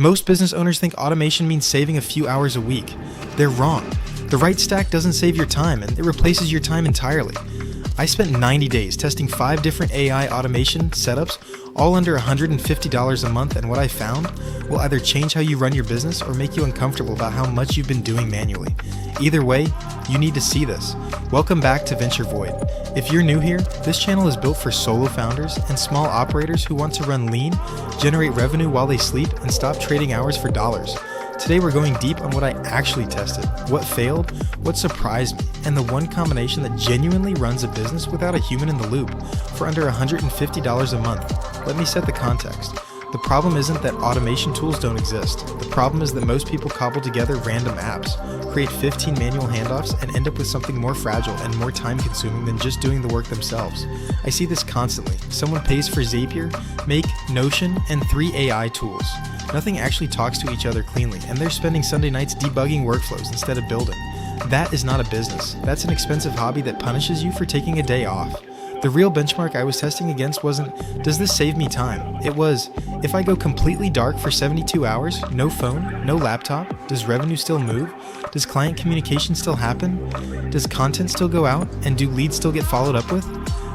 Most business owners think automation means saving a few hours a week. They're wrong. The right stack doesn't save your time, and it replaces your time entirely. I spent 90 days testing 5 different AI automation setups, all under $150 a month, and what I found will either change how you run your business or make you uncomfortable about how much you've been doing manually. Either way, you need to see this. Welcome back to Venture Void. If you're new here, this channel is built for solo founders and small operators who want to run lean, generate revenue while they sleep, and stop trading hours for dollars. Today we're going deep on what I actually tested, what failed, what surprised me, and the one combination that genuinely runs a business without a human in the loop for under $150 a month. Let me set the context. The problem isn't that automation tools don't exist. The problem is that most people cobble together random apps, create 15 manual handoffs, and end up with something more fragile and more time-consuming than just doing the work themselves. I see this constantly. Someone pays for Zapier, Make, Notion, and 3 AI tools. Nothing actually talks to each other cleanly, and they're spending Sunday nights debugging workflows instead of building. That is not a business. That's an expensive hobby that punishes you for taking a day off. The real benchmark I was testing against wasn't, does this save me time? It was, if I go completely dark for 72 hours, no phone, no laptop, does revenue still move? Does client communication still happen? Does content still go out? And do leads still get followed up with?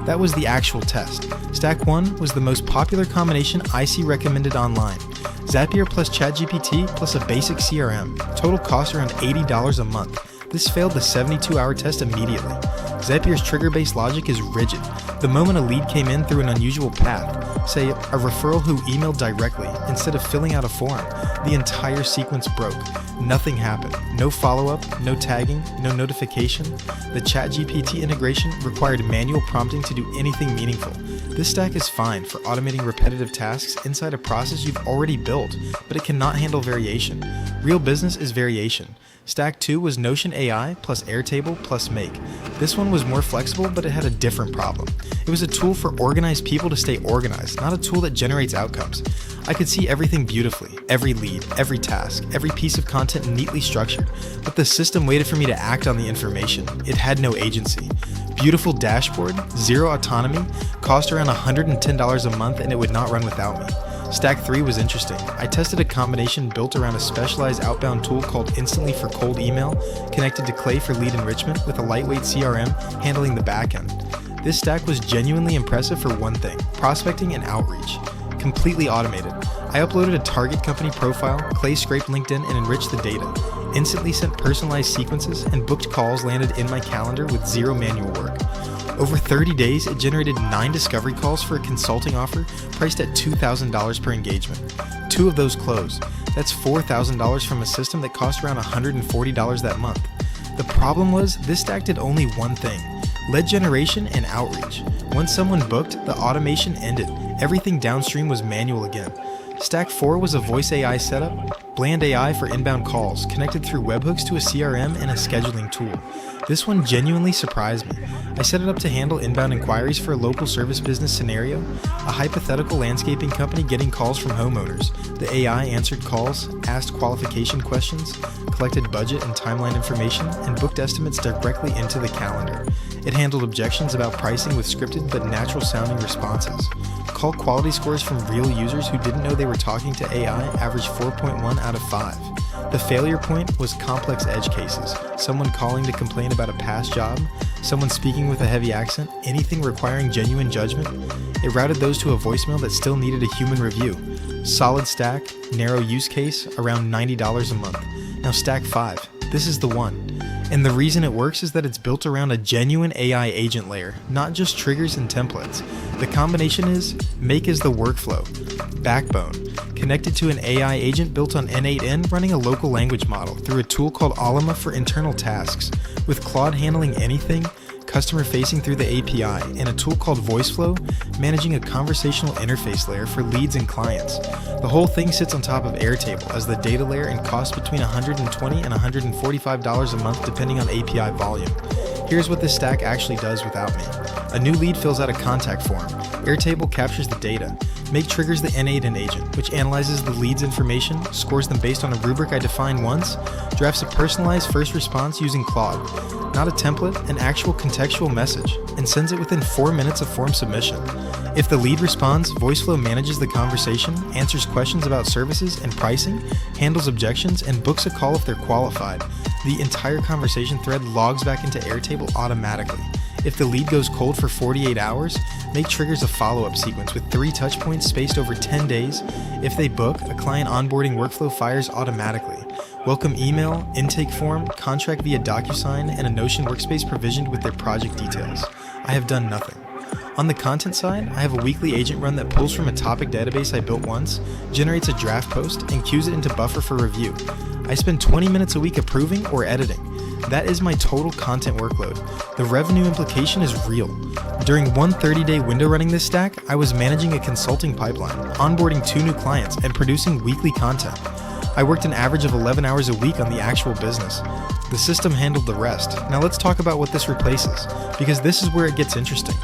That was the actual test. Stack 1 was the most popular combination I see recommended online. Zapier plus ChatGPT plus a basic CRM. Total cost around $80 a month. This failed the 72-hour test immediately. Zapier's trigger-based logic is rigid. The moment a lead came in through an unusual path, say a referral who emailed directly instead of filling out a form, the entire sequence broke. Nothing happened. No follow-up, no tagging, no notification. The ChatGPT integration required manual prompting to do anything meaningful. This stack is fine for automating repetitive tasks inside a process you've already built, but it cannot handle variation. Real business is variation. Stack 2 was Notion AI plus Airtable plus Make. This one was more flexible, but it had a different problem. It was a tool for organized people to stay organized, not a tool that generates outcomes. I could see everything beautifully, every lead, every task, every piece of content neatly structured, but the system waited for me to act on the information. It had no agency. Beautiful dashboard, zero autonomy, cost around $110 a month, and it would not run without me. Stack 3 was interesting. I tested a combination built around a specialized outbound tool called Instantly for cold email, connected to Clay for lead enrichment with a lightweight CRM handling the backend. This stack was genuinely impressive for one thing, prospecting and outreach. Completely automated. I uploaded a target company profile, Clay scraped LinkedIn and enriched the data, instantly sent personalized sequences, and booked calls landed in my calendar with zero manual work. Over 30 days, it generated 9 discovery calls for a consulting offer priced at $2,000 per engagement. 2 of those closed. That's $4,000 from a system that cost around $140 that month. The problem was, this stack did only one thing: lead generation and outreach. Once someone booked, the automation ended. Everything downstream was manual again. Stack 4 was a voice AI setup, bland AI for inbound calls, connected through webhooks to a CRM and a scheduling tool. This one genuinely surprised me. I set it up to handle inbound inquiries for a local service business scenario, a hypothetical landscaping company getting calls from homeowners. The AI answered calls, asked qualification questions, collected budget and timeline information, and booked estimates directly into the calendar. It handled objections about pricing with scripted but natural-sounding responses. Call quality scores from real users who didn't know they were talking to AI averaged 4.1 out of 5. The failure point was complex edge cases, someone calling to complain about a past job, someone speaking with a heavy accent, anything requiring genuine judgment. It routed those to a voicemail that still needed a human review. Solid stack, narrow use case, around $90 a month. Now stack 5, this is the one. And the reason it works is that it's built around a genuine AI agent layer, not just triggers and templates. The combination is, Make is the workflow, backbone, connected to an AI agent built on N8N running a local language model through a tool called Alima for internal tasks, with Claude handling anything, customer facing through the API, and a tool called VoiceFlow managing a conversational interface layer for leads and clients. The whole thing sits on top of Airtable as the data layer and costs between $120 and $145 a month depending on API volume. Here's what this stack actually does without me. A new lead fills out a contact form. Airtable captures the data. Make triggers the N8N agent, which analyzes the lead's information, scores them based on a rubric I define once, drafts a personalized first response using Claude, not a template, an actual contextual message, and sends it within 4 minutes of form submission. If the lead responds, VoiceFlow manages the conversation, answers questions about services and pricing, handles objections, and books a call if they're qualified. The entire conversation thread logs back into Airtable automatically. If the lead goes cold for 48 hours, make triggers a follow-up sequence with 3 touchpoints spaced over 10 days. If they book, a client onboarding workflow fires automatically. Welcome email, intake form, contract via DocuSign, and a Notion workspace provisioned with their project details. I have done nothing. On the content side, I have a weekly agent run that pulls from a topic database I built once, generates a draft post, and queues it into Buffer for review. I spend 20 minutes a week approving or editing. That is my total content workload. The revenue implication is real. During one 30-day window running this stack, I was managing a consulting pipeline, onboarding 2 new clients, and producing weekly content. I worked an average of 11 hours a week on the actual business. The system handled the rest. Now let's talk about what this replaces, because this is where it gets interesting.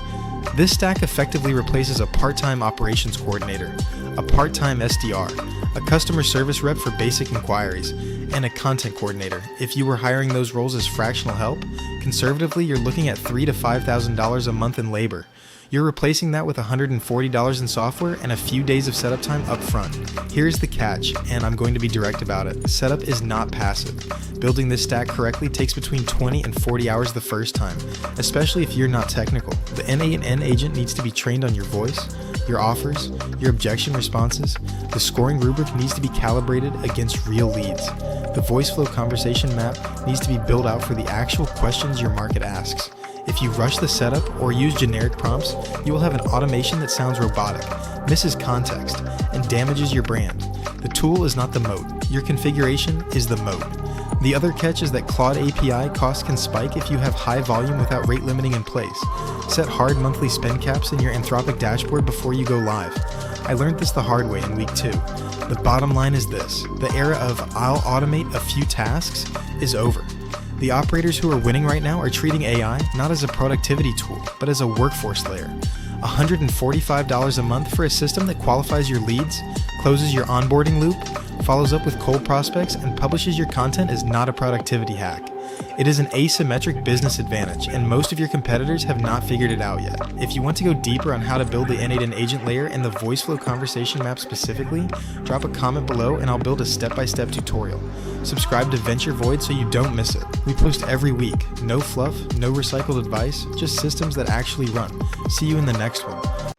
This stack effectively replaces a part-time operations coordinator, a part-time SDR, a customer service rep for basic inquiries, and a content coordinator. If you were hiring those roles as fractional help, conservatively you're looking at $3,000 to $5,000 a month in labor. You're replacing that with $140 in software and a few days of setup time up front. Here's the catch, and I'm going to be direct about it. Setup is not passive. Building this stack correctly takes between 20 and 40 hours the first time, especially if you're not technical. The N8N agent needs to be trained on your voice, your offers, your objection responses. The scoring rubric needs to be calibrated against real leads. The VoiceFlow conversation map needs to be built out for the actual questions your market asks. If you rush the setup or use generic prompts, you will have an automation that sounds robotic, misses context, and damages your brand. The tool is not the moat. Your configuration is the moat. The other catch is that Claude API costs can spike if you have high volume without rate limiting in place. Set hard monthly spend caps in your Anthropic dashboard before you go live. I learned this the hard way in week 2. The bottom line is this: the era of "I'll automate a few tasks" is over. The operators who are winning right now are treating AI not as a productivity tool, but as a workforce layer. $145 a month for a system that qualifies your leads, closes your onboarding loop, follows up with cold prospects, and publishes your content is not a productivity hack. It is an asymmetric business advantage, and most of your competitors have not figured it out yet. If you want to go deeper on how to build the N8N agent layer and the VoiceFlow conversation map specifically, drop a comment below and I'll build a step-by-step tutorial. Subscribe to Venture Void so you don't miss it. We post every week. No fluff, no recycled advice, just systems that actually run. See you in the next one.